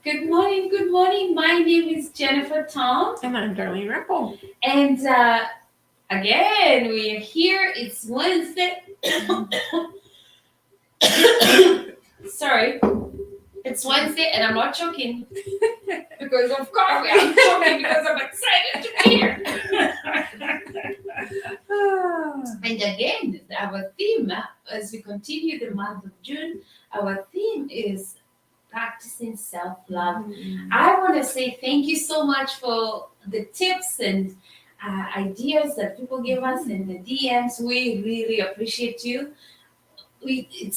Good morning, good morning. My name is Jennifer Tom. And I'm Darlene Ripple. And again, we're here. It's Wednesday. Sorry. It's Wednesday and I'm not joking because of coffee. I'm joking because I'm excited to be here. And again, our theme, as we continue the month of June, our theme is practicing self-love. I want to say thank you so much for the tips and ideas that people give us in the DMs. We really appreciate you. It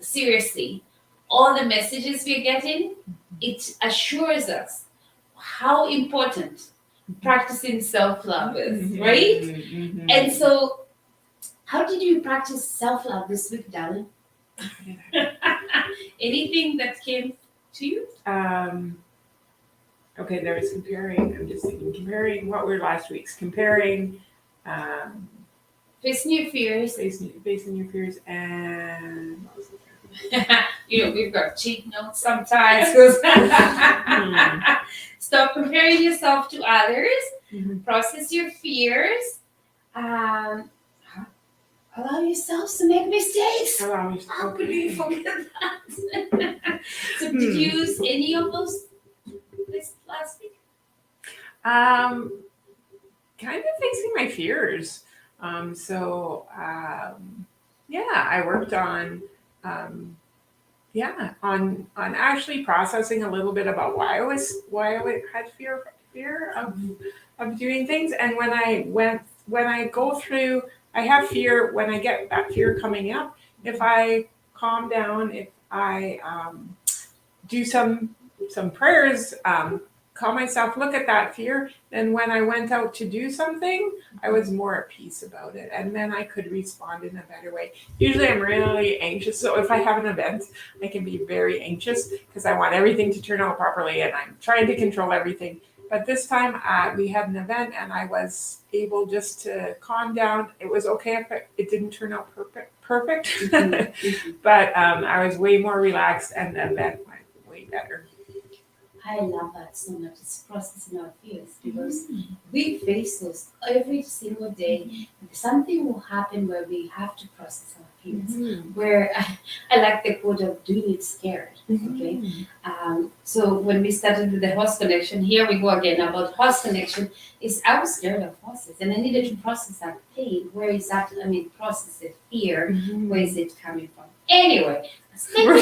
seriously, all the messages we're getting, it assures us how important practicing self-love is, right? Mm-hmm. And so, how did you practice self-love this week, darling? Anything that came to you? Okay, there was comparing. I'm just thinking, comparing what were last week's? Comparing Facing your fears. facing your fears, and what was it? We've got cheat notes sometimes. Stop comparing yourself to others. Mm-hmm. Process your fears. Allow yourselves to make mistakes. How could you forget that? So did you use any of those this last week? Kind of facing my fears. I worked on on actually processing a little bit about why I had fear of doing things. And when I go through, I have fear. When I get that fear coming up, if I calm down, if I do some prayers, calm myself, look at that fear, then when I went out to do something, I was more at peace about it, and then I could respond in a better way. Usually I'm really anxious, so if I have an event, I can be very anxious because I want everything to turn out properly and I'm trying to control everything. But this time we had an event and I was able just to calm down. It was okay if it didn't turn out perfect. But I was way more relaxed and the event went way better. I love that so much. It's processing our fears because we face those every single day. Something will happen where we have to process our fears. Where I like the quote of doing it scared. Okay. So when we started with the horse connection, here we go again about horse connection. Is I was scared of horses and I needed to process that pain. Where is that? Process it here. Where is it coming from? Anyway, thank you,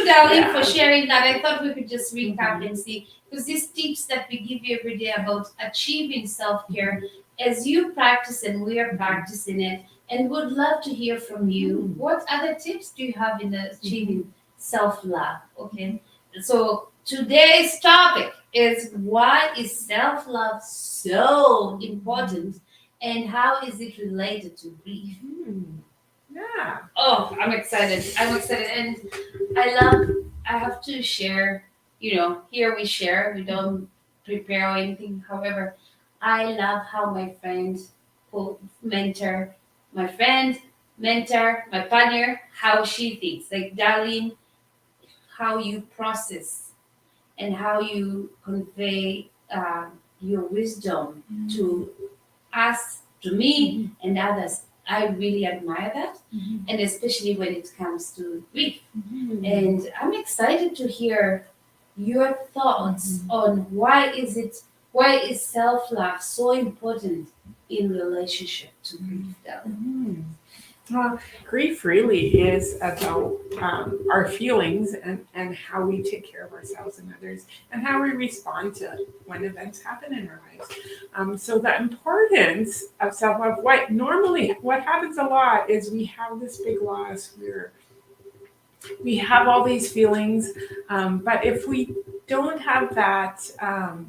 darling, for sharing that. I thought we could just recap and see, because these tips that we give you every day about achieving self-care, as you practice and we are practicing it, and would love to hear from you. What other tips do you have in achieving self-love? Okay, so today's topic is why is self-love so important, and how is it related to grief? Yeah. Oh, I'm excited. And I have to share, here we share, we don't prepare or anything. However, I love how my friend, mentor, my partner, how she thinks. Like, Darlene, how you process and how you convey your wisdom to us, to me, and others. I really admire that, and especially when it comes to grief. And I'm excited to hear your thoughts on why is self-love so important in relationship to grief, darling? Well, grief really is about our feelings and how we take care of ourselves and others and how we respond to when events happen in our lives. So the importance of self-love, what happens a lot is we have this big loss where we have all these feelings, but if we don't have that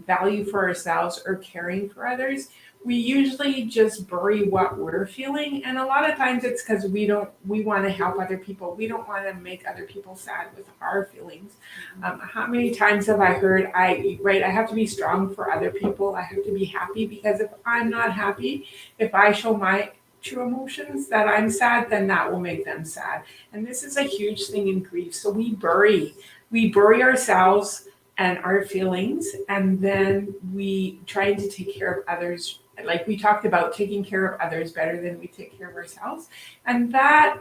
value for ourselves or caring for others, we usually just bury what we're feeling, and a lot of times it's because we want to help other people. We don't want to make other people sad with our feelings. How many times have I heard, I have to be strong for other people. I have to be happy because if I'm not happy, if I show true emotions, that I'm sad, then that will make them sad. And this is a huge thing in grief. So we bury ourselves and our feelings, and then we try to take care of others. Like we talked about, taking care of others better than we take care of ourselves. And that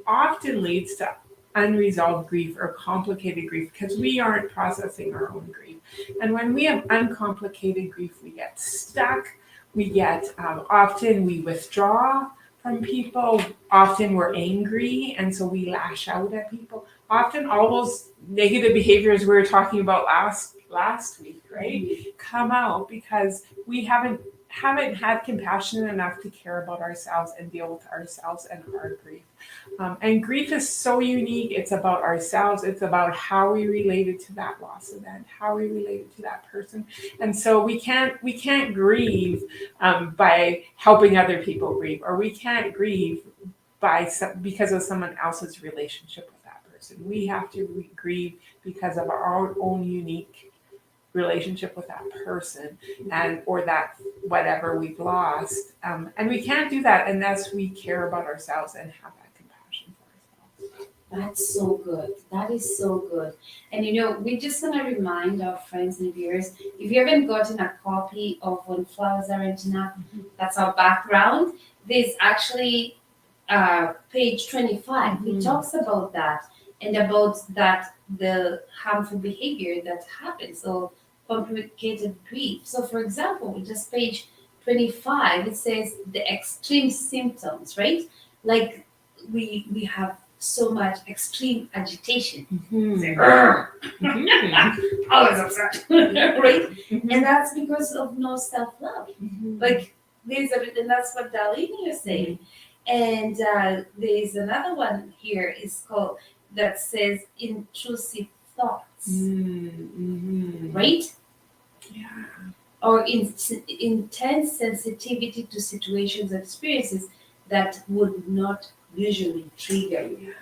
often leads to unresolved grief or complicated grief because we aren't processing our own grief. And when we have uncomplicated grief, we get stuck. We get often we withdraw from people. Often we're angry, and so we lash out at people. Often all those negative behaviors we were talking about last week, right, come out because we haven't had compassion enough to care about ourselves and deal with ourselves and our grief. And grief is so unique. It's about ourselves. It's about how we related to that loss event, how we related to that person. And so we can't grieve by helping other people grieve, or we can't grieve because of someone else's relationship with that person. We have to grieve because of our own unique relationship with that person and or that whatever we've lost. And we can't do that unless we care about ourselves and have that compassion for ourselves. That's so good. That is so good. And we're just gonna remind our friends and viewers, if you haven't gotten a copy of When Flowers Aren't Enough, that's our background. There's actually page 25. It talks about that and about the harmful behavior that happens. So complicated grief. So for example, just page 25, it says the extreme symptoms, right? Like we have so much extreme agitation. It's like, always upset, right? And that's because of no self-love. Like and that's what Darlene is saying. And there's another one here is called that says intrusive thoughts, right? Yeah. Or intense sensitivity to situations or experiences that would not usually trigger you.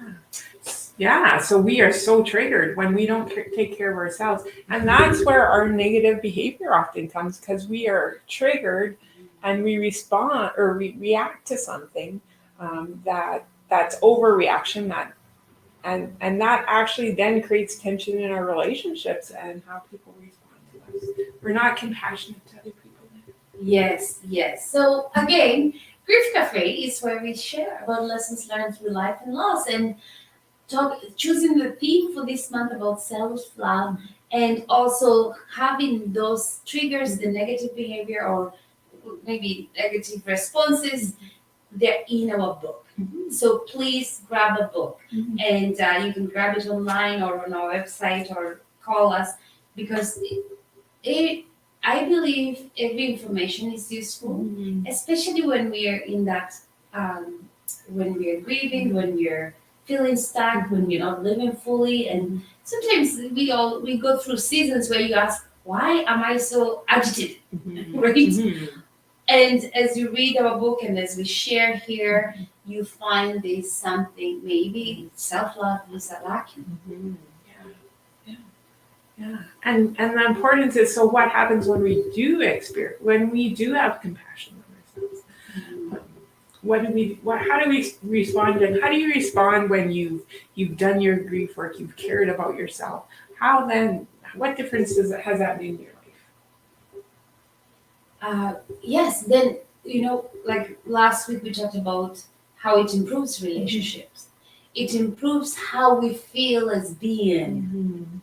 Yeah, so we are so triggered when we don't take care of ourselves. And that's where our negative behavior often comes, because we are triggered and we respond or we react to something that's overreaction, and that actually then creates tension in our relationships and how people respond to us. We're not compassionate to other people. Yes. So again, Grief Cafe is where we share about lessons learned through life and loss, and choosing the theme for this month about self-love, and also having those triggers, the negative behavior or maybe negative responses, they're in our book. So please grab a book, and you can grab it online or on our website or call us, because I believe every information is useful, especially when we are in that, when we are grieving, when we're feeling stuck, when we're not living fully. And sometimes we go through seasons where you ask, why am I so agitated? Right? And as you read our book and as we share here, you find there's something, maybe self-love is lacking. Yeah. And the importance is, so what happens when we do have compassion on ourselves? How do we respond, and how do you respond when you've done your grief work, you've cared about yourself? What difference has that made in your life? Yes, then like last week we talked about how it improves relationships. It improves how we feel as being.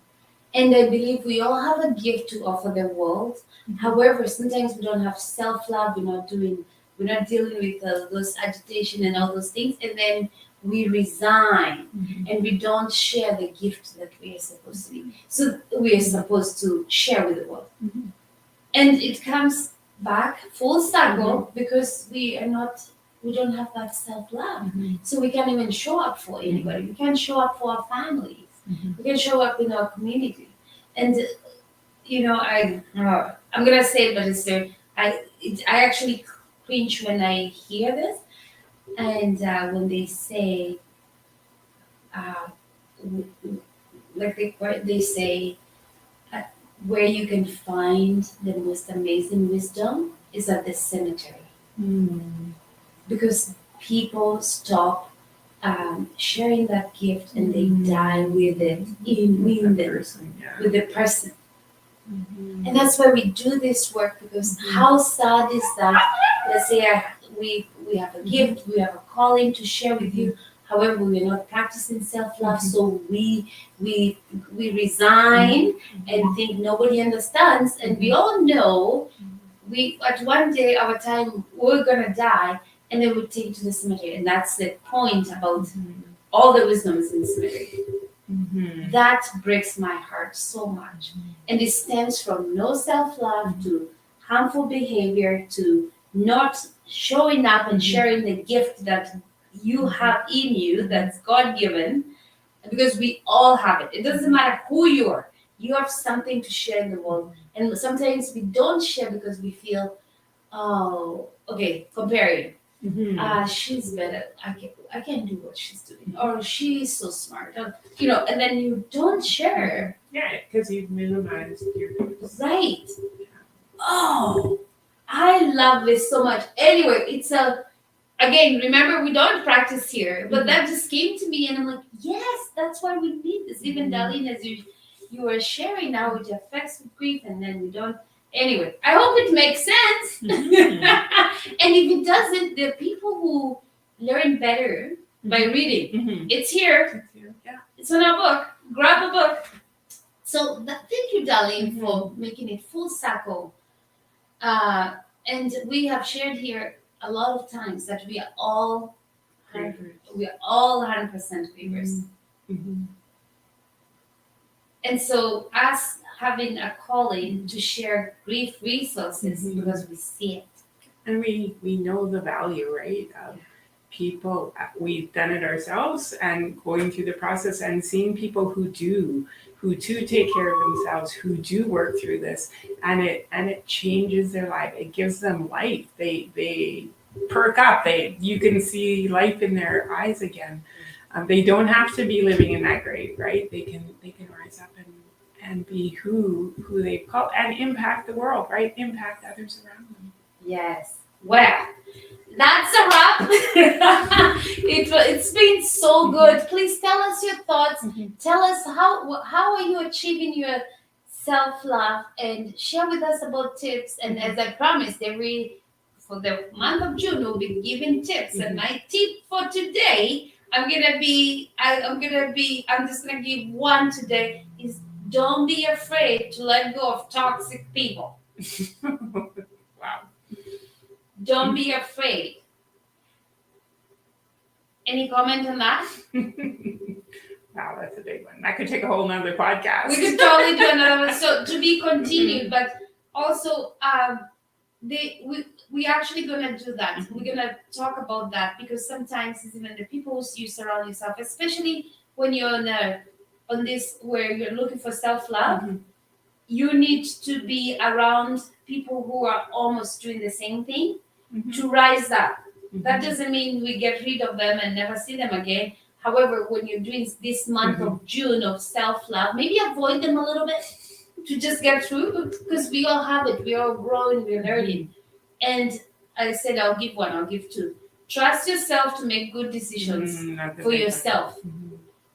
And I believe we all have a gift to offer the world. However, sometimes we don't have self-love. We're not dealing with those agitation and all those things, and then we resign and we don't share the gift that we are supposed to be. So we are supposed to share with the world, and it comes back full circle because we don't have that self-love. So we can't even show up for anybody. We can't show up for our families. We can show up in our community. And I'm gonna say it, but it's there. I actually cringe when I hear this, and when they say, they say, where you can find the most amazing wisdom is at the cemetery, because people stop sharing that gift and they die with it in them, with the person. And that's why we do this work, because how sad is that? Let's say we have a gift, we have a calling to share with you. However, we're not practicing self-love, so we resign and think nobody understands. And we all know we at one day our time we're gonna die, and then we take it to the cemetery. And that's the point about all the wisdoms in the cemetery. That breaks my heart so much. And it stems from no self-love to harmful behavior to not showing up and sharing the gift that you have in you, that's God-given, because we all have it. It doesn't matter who you are. You have something to share in the world. And sometimes we don't share because we feel, oh, okay, comparing. She's better. I can do what she's doing, or she's so smart, or, and then you don't share. Yeah, because you've minimized your gifts. Right. Oh, I love this so much. Anyway, again, remember, we don't practice here, but that just came to me, and I'm like, yes, that's why we need this. Even Darlene, as you were sharing now, it affects grief, and then we don't. Anyway, I hope it makes sense. And if it doesn't, there are people who learn better by reading. It's here. Yeah. It's on our book. Grab a book. So thank you, Darlene, for making it full circle. And we have shared here a lot of times that we are all 100% grievers. And so us having a calling to share grief resources because we see it. And we know the value, right? Of people, we've done it ourselves, and going through the process and seeing people who do take care of themselves, who do work through this, and it changes their life. It gives them life. They perk up. You can see life in their eyes again. They don't have to be living in that grave, right? They can rise up and be who they call, and impact the world, right? Impact others around them. Yes. Well, that's a wrap. It's been so good. Please tell us your thoughts. Tell us how are you achieving your self-love, and share with us about tips. And as I promised, for the month of June, we'll be giving tips. And my tip for today, I'm just gonna give one today, is don't be afraid to let go of toxic people. Wow. Don't be afraid. Any comment on that? Wow, that's a big one. That could take a whole nother podcast. We could totally do another one. So to be continued, but also we actually gonna do that. We're gonna talk about that, because sometimes it's even the people you surround yourself, especially when you're on this where you're looking for self-love. You need to be around people who are almost doing the same thing to rise up. That doesn't mean we get rid of them and never see them again. However, when you're doing this month of June of self-love, maybe avoid them a little bit to just get through, because we all have it. We are growing, we're learning. And I said, I'll give one, I'll give two. Trust yourself to make good decisions for yourself.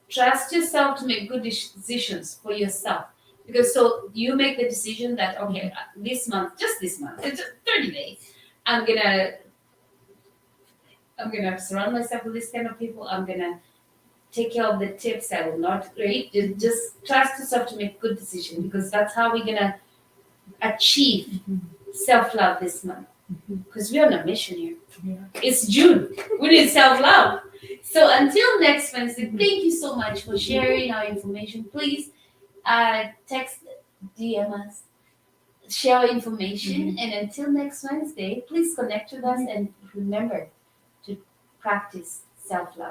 Trust yourself to make good decisions for yourself. Because so you make the decision that, okay, this month, it's 30 days, I'm gonna surround myself with this kind of people. I'm gonna take care of the tips. I will not rate. Just trust yourself to make good decisions, because that's how we're gonna achieve self-love this month. Because we're on a mission here. It's June. We need self-love. So until next Wednesday, thank you so much for sharing our information. Please text, DM us, share our information, and until next Wednesday, please connect with us and remember to practice self-love.